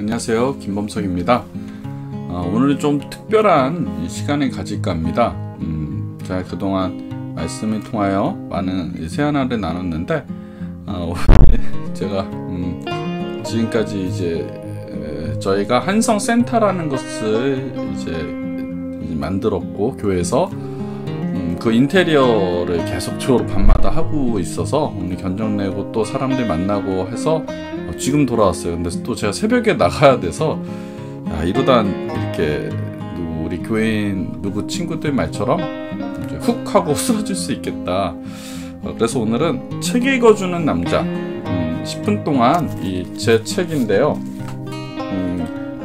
안녕하세요, 김범석입니다. 오늘은 좀 특별한 시간을 가질까 합니다. 제가 그동안 말씀을 통하여 많은 세안화를 나눴는데 제가 지금까지 이제 저희가 한성센터라는 것을 이제 만들었고, 교회에서 그 인테리어를 계속적으로 밤마다 하고 있어서 오늘 견적 내고 또 사람들 만나고 해서 지금 돌아왔어요. 근데 또 제가 새벽에 나가야 돼서 이러다 이렇게 우리 교회인 누구 친구들 말처럼 이제 훅 하고 쓰러질 수 있겠다. 그래서 오늘은 책 읽어주는 남자 10분 동안 제 책인데요.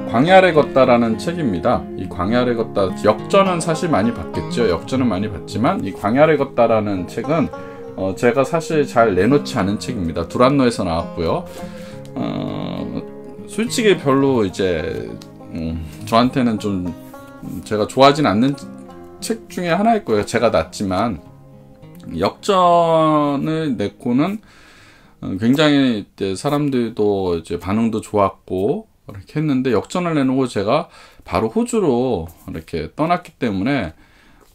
광야를 걷다라는 책입니다. 이 광야를 걷다, 역전은 사실 많이 봤겠죠. 역전은 많이 봤지만 이 광야를 걷다라는 책은 제가 사실 잘 내놓지 않은 책입니다. 두란노에서 나왔고요. 솔직히 별로 이제 저한테는 좀 제가 좋아하진 않는 책 중에 하나일 거예요. 제가 놨지만 역전을 냈고는 굉장히 이제 사람들도 이제 반응도 좋았고 이렇게 했는데, 역전을 내놓고 제가 바로 호주로 이렇게 떠났기 때문에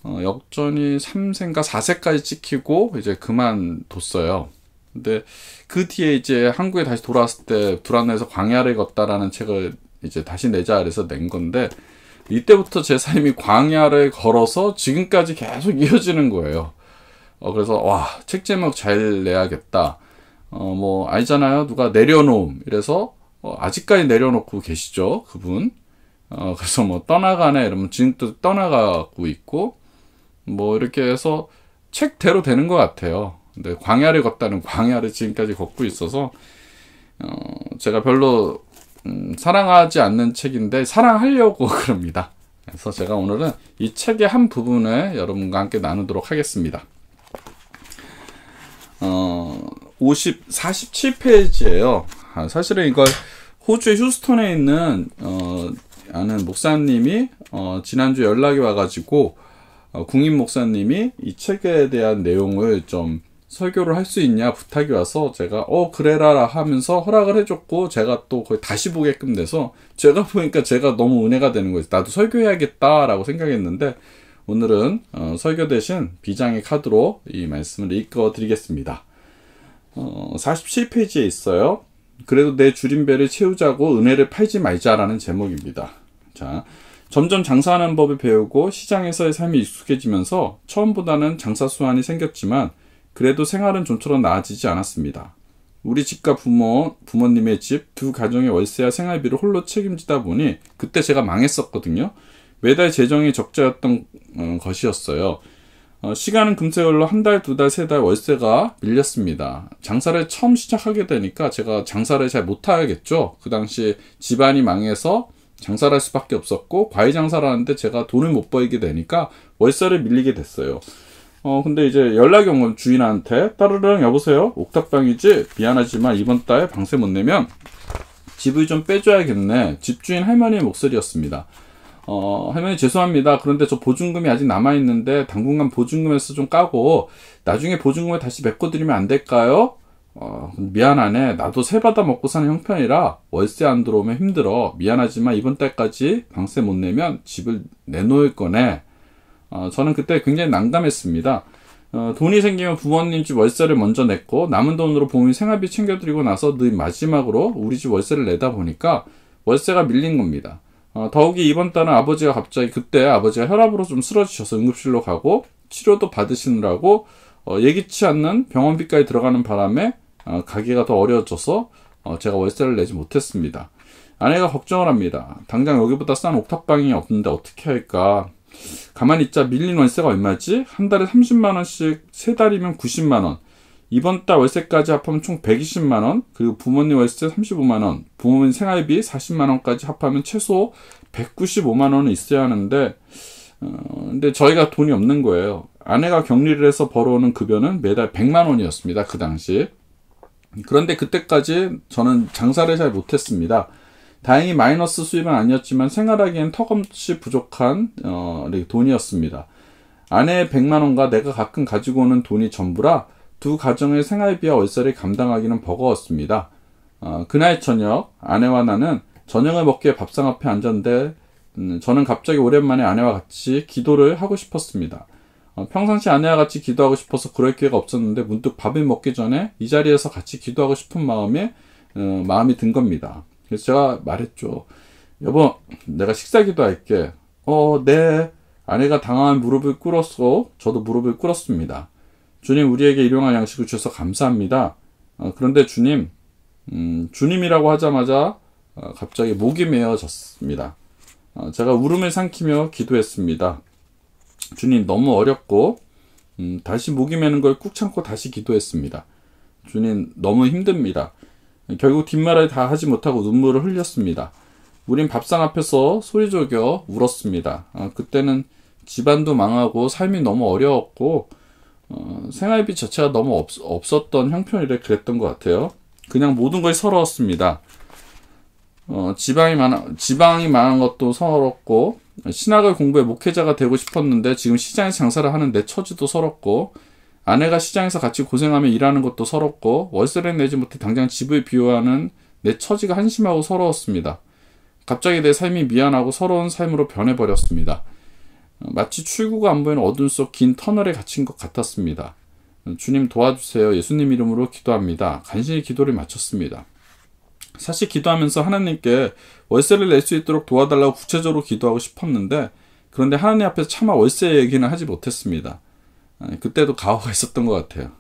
역전이 3세인가 4세까지 찍히고 이제 그만뒀어요. 근데 그 뒤에 이제 한국에 다시 돌아왔을 때 두란노에서 광야를 걷다라는 책을 이제 다시 내자 그래서 낸 건데, 이때부터 제 삶이 광야를 걸어서 지금까지 계속 이어지는 거예요. 그래서 책 제목 잘 내야겠다. 뭐 알잖아요, 누가 내려놓음. 이래서 아직까지 내려놓고 계시죠, 그분. 그래서 뭐 떠나가네 이러면 지금도 떠나가고 있고, 뭐 이렇게 해서 책대로 되는 것 같아요. 근데 광야를 걷다는 광야를 지금까지 걷고 있어서 제가 별로 사랑하지 않는 책인데 사랑하려고 그럽니다. 그래서 제가 오늘은 이 책의 한 부분을 여러분과 함께 나누도록 하겠습니다. 47페이지예요. 사실은 이걸 호주의 휴스턴에 있는 아는 목사님이 지난주에 연락이 와가지고 국임 목사님이 이 책에 대한 내용을 좀 설교를 할 수 있냐 부탁이 와서 제가 그래라 하면서 허락을 해줬고, 제가 또 거의 다시 보게끔 돼서 제가 보니까 제가 너무 은혜가 되는 거예요. 나도 설교해야겠다라고 생각했는데, 오늘은 설교 대신 비장의 카드로 이 말씀을 읽어드리겠습니다. 47페이지에 있어요. 그래도 내 줄임배를 채우자고 은혜를 팔지 말자라는 제목입니다. 자, 점점 장사하는 법을 배우고 시장에서의 삶이 익숙해지면서 처음보다는 장사 수완이 생겼지만 그래도 생활은 좀처럼 나아지지 않았습니다. 우리 집과 부모님의 집, 두 가정의 월세와 생활비를 홀로 책임지다 보니 그때 제가 망했었거든요. 매달 재정이 적자였던 것이었어요. 시간은 금세 흘러 한 달, 두 달, 세 달 월세가 밀렸습니다. 장사를 처음 시작하게 되니까 제가 장사를 잘 못하겠죠. 그 당시 집안이 망해서 장사를 할 수밖에 없었고, 과일 장사를 하는데 제가 돈을 못 벌게 되니까 월세를 밀리게 됐어요. 근데 이제 연락이 온 건 주인한테, 따르릉 여보세요? 옥탑방이지? 미안하지만 이번 달 방세 못 내면 집을 좀 빼줘야겠네. 집주인 할머니의 목소리였습니다. 할머니 죄송합니다. 그런데 저 보증금이 아직 남아있는데 당분간 보증금에서 좀 까고 나중에 보증금을 다시 메꿔드리면 안 될까요? 미안하네. 나도 새 받아 먹고 사는 형편이라 월세 안 들어오면 힘들어. 미안하지만 이번 달까지 방세 못 내면 집을 내놓을 거네. 저는 그때 굉장히 난감했습니다. 돈이 생기면 부모님 집 월세를 먼저 냈고, 남은 돈으로 부모님 생활비 챙겨드리고 나서 늘 마지막으로 우리 집 월세를 내다 보니까 월세가 밀린 겁니다. 더욱이 이번 달은 아버지가 갑자기, 그때 아버지가 혈압으로 좀 쓰러지셔서 응급실로 가고 치료도 받으시느라고 예기치 않는 병원비까지 들어가는 바람에 가기가 더 어려워져서 제가 월세를 내지 못했습니다. 아내가 걱정을 합니다. 당장 여기보다 싼 옥탑방이 없는데 어떻게 할까? 가만히 있자. 밀린 월세가 얼마지? 한 달에 30만원씩, 세 달이면 90만원. 이번 달 월세까지 합하면 총 120만원, 그리고 부모님 월세 35만원, 부모님 생활비 40만원까지 합하면 최소 195만원은 있어야 하는데, 근데 저희가 돈이 없는 거예요. 아내가 격리를 해서 벌어오는 급여는 매달 100만원이었습니다. 그 당시. 그런데 그때까지 저는 장사를 잘 못했습니다. 다행히 마이너스 수입은 아니었지만 생활하기엔 턱없이 부족한 돈이었습니다. 아내의 100만원과 내가 가끔 가지고 오는 돈이 전부라 두 가정의 생활비와 월세를 감당하기는 버거웠습니다. 그날 저녁 아내와 나는 저녁을 먹기에 밥상 앞에 앉았는데 저는 갑자기 오랜만에 아내와 같이 기도를 하고 싶었습니다. 평상시 아내와 같이 기도하고 싶어서 그럴 기회가 없었는데 문득 밥을 먹기 전에 이 자리에서 같이 기도하고 싶은 마음이 든 겁니다. 그래서 제가 말했죠. 여보, 내가 식사 기도할게. 네. 아내가 당황한 무릎을 꿇었고 저도 무릎을 꿇었습니다. 주님, 우리에게 일용할 양식을 주셔서 감사합니다. 그런데 주님, 주님이라고 하자마자 갑자기 목이 메어졌습니다. 제가 울음을 삼키며 기도했습니다. 주님, 너무 어렵고 다시 목이 메는 걸 꾹 참고 다시 기도했습니다. 주님, 너무 힘듭니다. 결국 뒷말을 다 하지 못하고 눈물을 흘렸습니다. 우린 밥상 앞에서 소리저겨 울었습니다. 그때는 집안도 망하고 삶이 너무 어려웠고 생활비 자체가 너무 없었던 형편이라 그랬던 것 같아요. 그냥 모든 걸 서러웠습니다. 지방이 망한 것도 서럽고 신학을 공부해 목회자가 되고 싶었는데 지금 시장에서 장사를 하는 내 처지도 서럽고 아내가 시장에서 같이 고생하며 일하는 것도 서럽고 월세를 내지 못해 당장 집을 비워하는 내 처지가 한심하고 서러웠습니다. 갑자기 내 삶이 미안하고 서러운 삶으로 변해버렸습니다. 마치 출구가 안 보이는 어둠 속 긴 터널에 갇힌 것 같았습니다. 주님 도와주세요. 예수님 이름으로 기도합니다. 간신히 기도를 마쳤습니다. 사실 기도하면서 하나님께 월세를 낼 수 있도록 도와달라고 구체적으로 기도하고 싶었는데 그런데 하나님 앞에서 차마 월세 얘기는 하지 못했습니다. 그때도 가오가 있었던 것 같아요.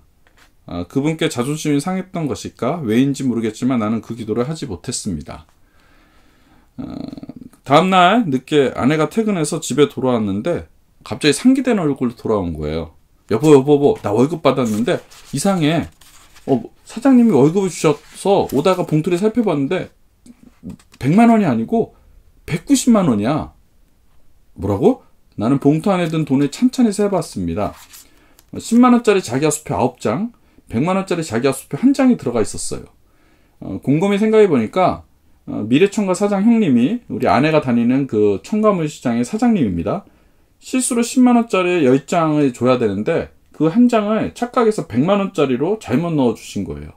그분께 자존심이 상했던 것일까? 왜인지 모르겠지만 나는 그 기도를 하지 못했습니다. 다음날 늦게 아내가 퇴근해서 집에 돌아왔는데 갑자기 상기된 얼굴로 돌아온 거예요. 여보, 나 월급 받았는데 이상해. 사장님이 월급을 주셔서 오다가 봉투를 살펴봤는데 100만 원이 아니고 190만 원이야. 뭐라고? 나는 봉투 안에 든 돈을 찬찬히 세봤습니다. 10만 원짜리 자기야수표 9장, 100만 원짜리 자기야수표 1장이 들어가 있었어요. 곰곰이 생각해 보니까 미래청과 사장 형님이 우리 아내가 다니는 그 청과물 시장의 사장님입니다. 실수로 10만 원짜리 10장을 줘야 되는데 그 한 장을 착각해서 100만 원짜리로 잘못 넣어주신 거예요.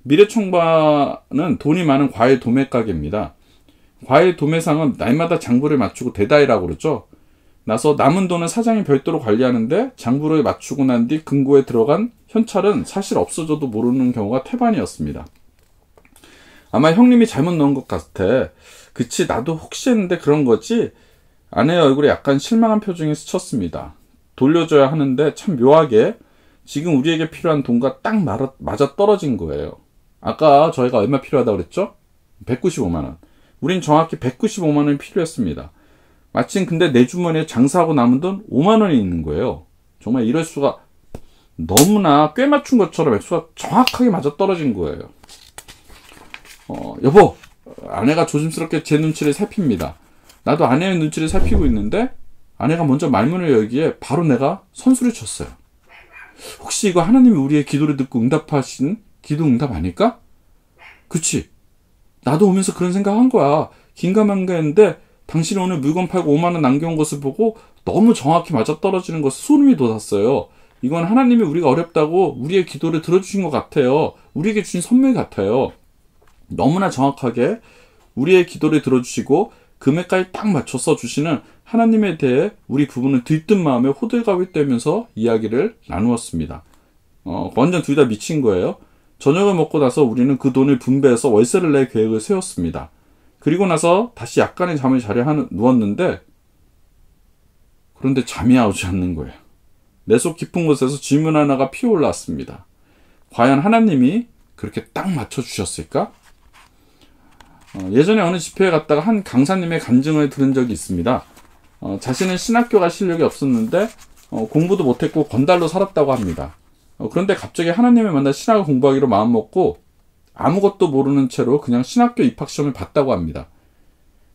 미래청과는 돈이 많은 과일 도매 가게입니다. 과일 도매상은 날마다 장부를 맞추고 대다이라고 그러죠. 나서 남은 돈은 사장이 별도로 관리하는데 장부를 맞추고 난 뒤 금고에 들어간 현찰은 사실 없어져도 모르는 경우가 태반이었습니다. 아마 형님이 잘못 넣은 것 같아. 그치, 나도 혹시 했는데 그런 거지? 아내의 얼굴에 약간 실망한 표정이 스쳤습니다. 돌려줘야 하는데 참 묘하게 지금 우리에게 필요한 돈과 딱 맞아 떨어진 거예요. 아까 저희가 얼마 필요하다고 그랬죠? 195만 원. 우린 정확히 195만 원이 필요했습니다. 마침 근데 내 주머니에 장사하고 남은 돈 5만 원이 있는 거예요. 정말 이럴 수가, 너무나 꽤 맞춘 것처럼 액수가 정확하게 맞아 떨어진 거예요. 여보, 아내가 조심스럽게 제 눈치를 살핍니다. 나도 아내의 눈치를 살피고 있는데 아내가 먼저 말문을 열기에 바로 내가 선수를 쳤어요. 혹시 이거 하나님이 우리의 기도를 듣고 응답하신 기도 응답 아닐까? 그치? 나도 오면서 그런 생각한 거야. 긴가민가했는데 당신이 오늘 물건 팔고 5만 원 남겨온 것을 보고 너무 정확히 맞아떨어지는 것에 소름이 돋았어요. 이건 하나님이 우리가 어렵다고 우리의 기도를 들어주신 것 같아요. 우리에게 주신 선물 같아요. 너무나 정확하게 우리의 기도를 들어주시고 금액까지 딱 맞춰서 주시는 하나님에 대해 우리 부부는 들뜬 마음에 호들갑을 떨면서 이야기를 나누었습니다. 완전 둘 다 미친 거예요. 저녁을 먹고 나서 우리는 그 돈을 분배해서 월세를 낼 계획을 세웠습니다. 그리고 나서 다시 약간의 잠을 자려 누웠는데 그런데 잠이 오지 않는 거예요. 내 속 깊은 곳에서 질문 하나가 피어올랐습니다. 과연 하나님이 그렇게 딱 맞춰주셨을까? 예전에 어느 집회에 갔다가 한 강사님의 간증을 들은 적이 있습니다. 자신은 신학교 갈 실력이 없었는데 공부도 못했고 건달로 살았다고 합니다. 그런데 갑자기 하나님을 만나 신학을 공부하기로 마음먹고 아무것도 모르는 채로 그냥 신학교 입학시험을 봤다고 합니다.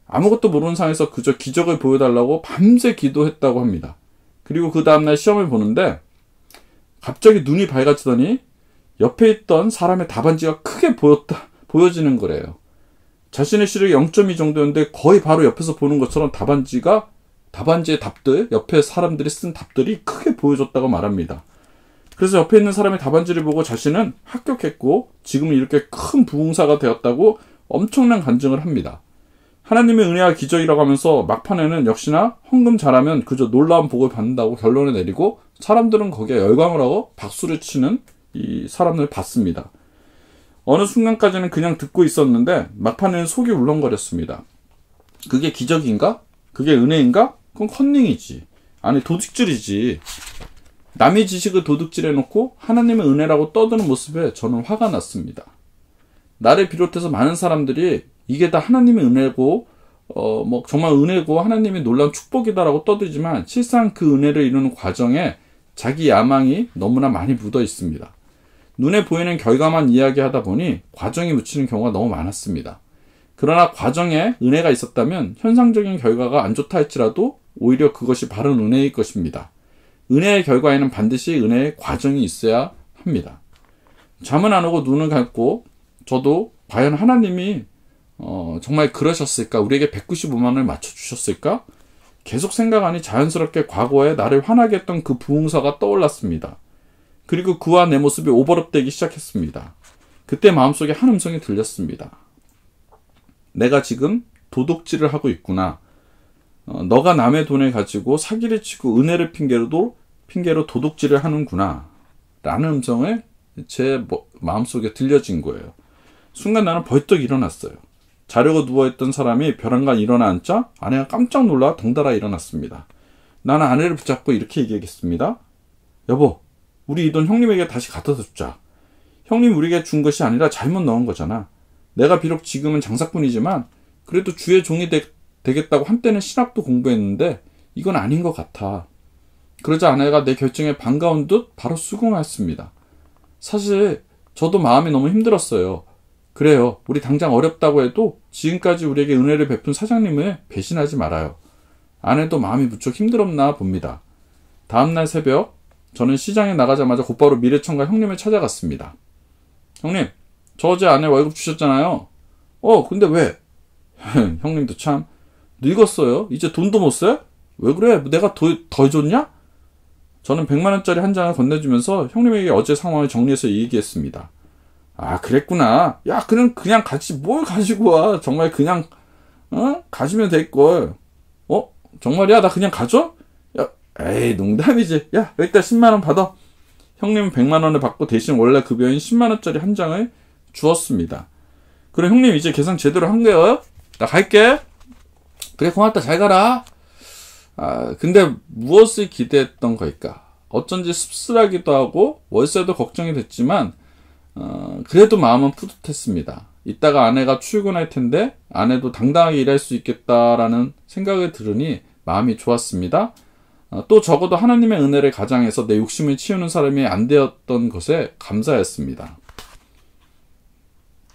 아무것도 모르는 상황에서 그저 기적을 보여달라고 밤새 기도했다고 합니다. 그리고 그 다음날 시험을 보는데 갑자기 눈이 밝아지더니 옆에 있던 사람의 답안지가 크게 보여지는 거래요. 자신의 시력이 0.2 정도였는데 거의 바로 옆에서 보는 것처럼 답안지의 답들, 옆에 사람들이 쓴 답들이 크게 보여줬다고 말합니다. 그래서 옆에 있는 사람의 답안지를 보고 자신은 합격했고 지금은 이렇게 큰 부흥사가 되었다고 엄청난 간증을 합니다. 하나님의 은혜와 기적이라고 하면서 막판에는 역시나 헌금 잘하면 그저 놀라운 복을 받는다고 결론을 내리고 사람들은 거기에 열광을 하고 박수를 치는 이 사람을 봤습니다. 어느 순간까지는 그냥 듣고 있었는데 막판에는 속이 울렁거렸습니다. 그게 기적인가? 그게 은혜인가? 그건 컨닝이지. 아니 도둑질이지. 남의 지식을 도둑질해놓고 하나님의 은혜라고 떠드는 모습에 저는 화가 났습니다. 나를 비롯해서 많은 사람들이 이게 다 하나님의 은혜고 정말 은혜고 하나님의 놀라운 축복이다라고 떠들지만 실상 그 은혜를 이루는 과정에 자기 야망이 너무나 많이 묻어 있습니다. 눈에 보이는 결과만 이야기하다 보니 과정이 묻히는 경우가 너무 많았습니다. 그러나 과정에 은혜가 있었다면 현상적인 결과가 안 좋다 할지라도 오히려 그것이 바른 은혜일 것입니다. 은혜의 결과에는 반드시 은혜의 과정이 있어야 합니다. 잠은 안 오고 눈을 감고 저도 과연 하나님이 정말 그러셨을까? 우리에게 195만 원을 맞춰주셨을까? 계속 생각하니 자연스럽게 과거에 나를 화나게 했던 그 부흥사가 떠올랐습니다. 그리고 그와 내 모습이 오버랩되기 시작했습니다. 그때 마음속에 한 음성이 들렸습니다. 내가 지금 도둑질을 하고 있구나. 너가 남의 돈을 가지고 사기를 치고 은혜를 핑계로 도둑질을 하는구나. 라는 음성을 제 마음속에 들려진 거예요. 순간 나는 벌떡 일어났어요. 자려고 누워있던 사람이 벼랑간 일어나 앉자 아내가 깜짝 놀라 덩달아 일어났습니다. 나는 아내를 붙잡고 이렇게 얘기하겠습니다. 여보, 우리 이 돈 형님에게 다시 갖다 줬자. 형님 우리에게 준 것이 아니라 잘못 넣은 거잖아. 내가 비록 지금은 장사꾼이지만 그래도 주의 종이 되겠다고 한때는 신학도 공부했는데 이건 아닌 것 같아. 그러자 아내가 내 결정에 반가운 듯 바로 수긍했습니다. 사실 저도 마음이 너무 힘들었어요. 그래요. 우리 당장 어렵다고 해도 지금까지 우리에게 은혜를 베푼 사장님을 배신하지 말아요. 아내도 마음이 무척 힘들었나 봅니다. 다음날 새벽 저는 시장에 나가자마자 곧바로 미래청과 형님을 찾아갔습니다. 형님, 저 어제 아내 월급 주셨잖아요. 근데 왜? 형님도 참 늙었어요. 이제 돈도 못 써? 왜 그래? 내가 더 줬냐? 저는 100만 원짜리 한 장을 건네주면서 형님에게 어제 상황을 정리해서 얘기했습니다. 아, 그랬구나. 야, 그냥 같이 뭘 가지고 와. 정말 그냥 가지면 될걸. 정말이야? 나 그냥 가져? 야, 에이, 농담이지. 야, 여기다 10만 원 받아. 형님은 100만 원을 받고 대신 원래 급여인 10만 원짜리 한 장을 주었습니다. 그래, 형님 이제 계산 제대로 한 거예요? 나 갈게. 그래, 고맙다. 잘 가라. 근데 무엇을 기대했던 걸까? 어쩐지 씁쓸하기도 하고 월세도 걱정이 됐지만 그래도 마음은 뿌듯했습니다. 이따가 아내가 출근할 텐데 아내도 당당하게 일할 수 있겠다라는 생각을 들으니 마음이 좋았습니다. 또 적어도 하나님의 은혜를 가장해서 내 욕심을 치우는 사람이 안 되었던 것에 감사했습니다.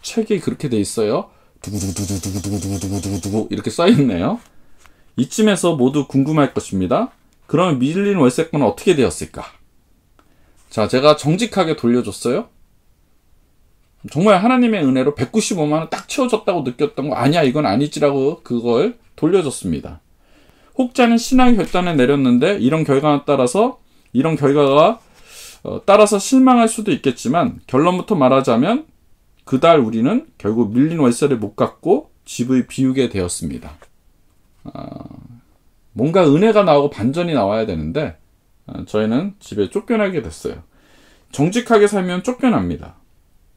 책이 그렇게 돼 있어요. 두구두구두구두구두구두구두구 이렇게 써있네요. 이쯤에서 모두 궁금할 것입니다. 그러면 밀린 월세권은 어떻게 되었을까? 자, 제가 정직하게 돌려줬어요. 정말 하나님의 은혜로 195만 원 딱 채워졌다고 느꼈던 거 아니야, 이건 아니지라고 그걸 돌려줬습니다. 혹자는 신앙의 결단을 내렸는데 이런 결과가 따라서 실망할 수도 있겠지만 결론부터 말하자면 그달 우리는 결국 밀린 월세를 못 갚고 집을 비우게 되었습니다. 뭔가 은혜가 나오고 반전이 나와야 되는데 저희는 집에 쫓겨나게 됐어요. 정직하게 살면 쫓겨납니다.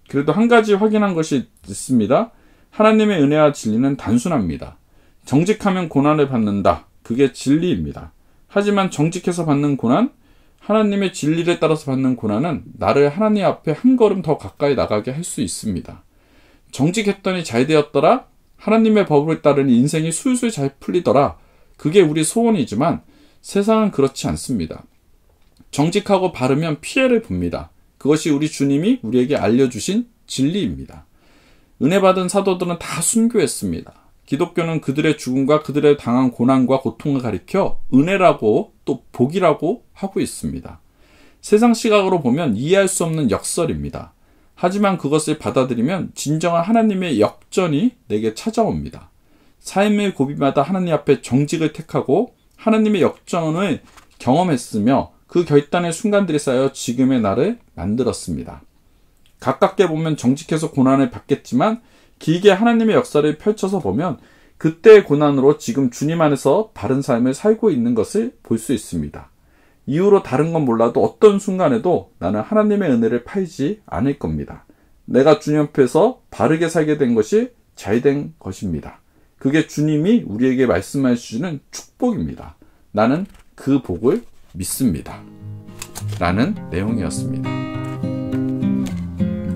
그래도 한 가지 확인한 것이 있습니다. 하나님의 은혜와 진리는 단순합니다. 정직하면 고난을 받는다. 그게 진리입니다. 하지만 정직해서 받는 고난, 하나님의 진리를 따라서 받는 고난은 나를 하나님 앞에 한 걸음 더 가까이 나가게 할 수 있습니다. 정직했더니 잘 되었더라. 하나님의 법을 따르니 인생이 술술 잘 풀리더라. 그게 우리 소원이지만 세상은 그렇지 않습니다. 정직하고 바르면 피해를 봅니다. 그것이 우리 주님이 우리에게 알려주신 진리입니다. 은혜 받은 사도들은 다 순교했습니다. 기독교는 그들의 죽음과 그들의 당한 고난과 고통을 가리켜 은혜라고 또 복이라고 하고 있습니다. 세상 시각으로 보면 이해할 수 없는 역설입니다. 하지만 그것을 받아들이면 진정한 하나님의 역전이 내게 찾아옵니다. 삶의 고비마다 하나님 앞에 정직을 택하고 하나님의 역전을 경험했으며 그 결단의 순간들이 쌓여 지금의 나를 만들었습니다. 가깝게 보면 정직해서 고난을 받겠지만 길게 하나님의 역사를 펼쳐서 보면 그때의 고난으로 지금 주님 안에서 바른 삶을 살고 있는 것을 볼 수 있습니다. 이후로 다른 건 몰라도 어떤 순간에도 나는 하나님의 은혜를 팔지 않을 겁니다. 내가 주님 앞에서 바르게 살게 된 것이 잘된 것입니다. 그게 주님이 우리에게 말씀해 주시는 축복입니다. 나는 그 복을 믿습니다. 라는 내용이었습니다.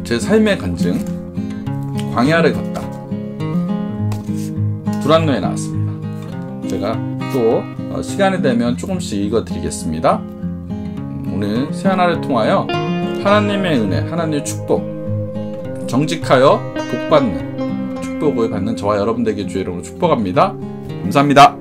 제 삶의 간증, 광야를 걷다. 두란노에 나왔습니다. 제가 또 시간이 되면 조금씩 읽어드리겠습니다. 오늘 새하나를 통하여 하나님의 은혜, 하나님의 축복, 정직하여 복받는 축복을 받는 저와 여러분 되게 주의 이름으로 축복합니다. 감사합니다.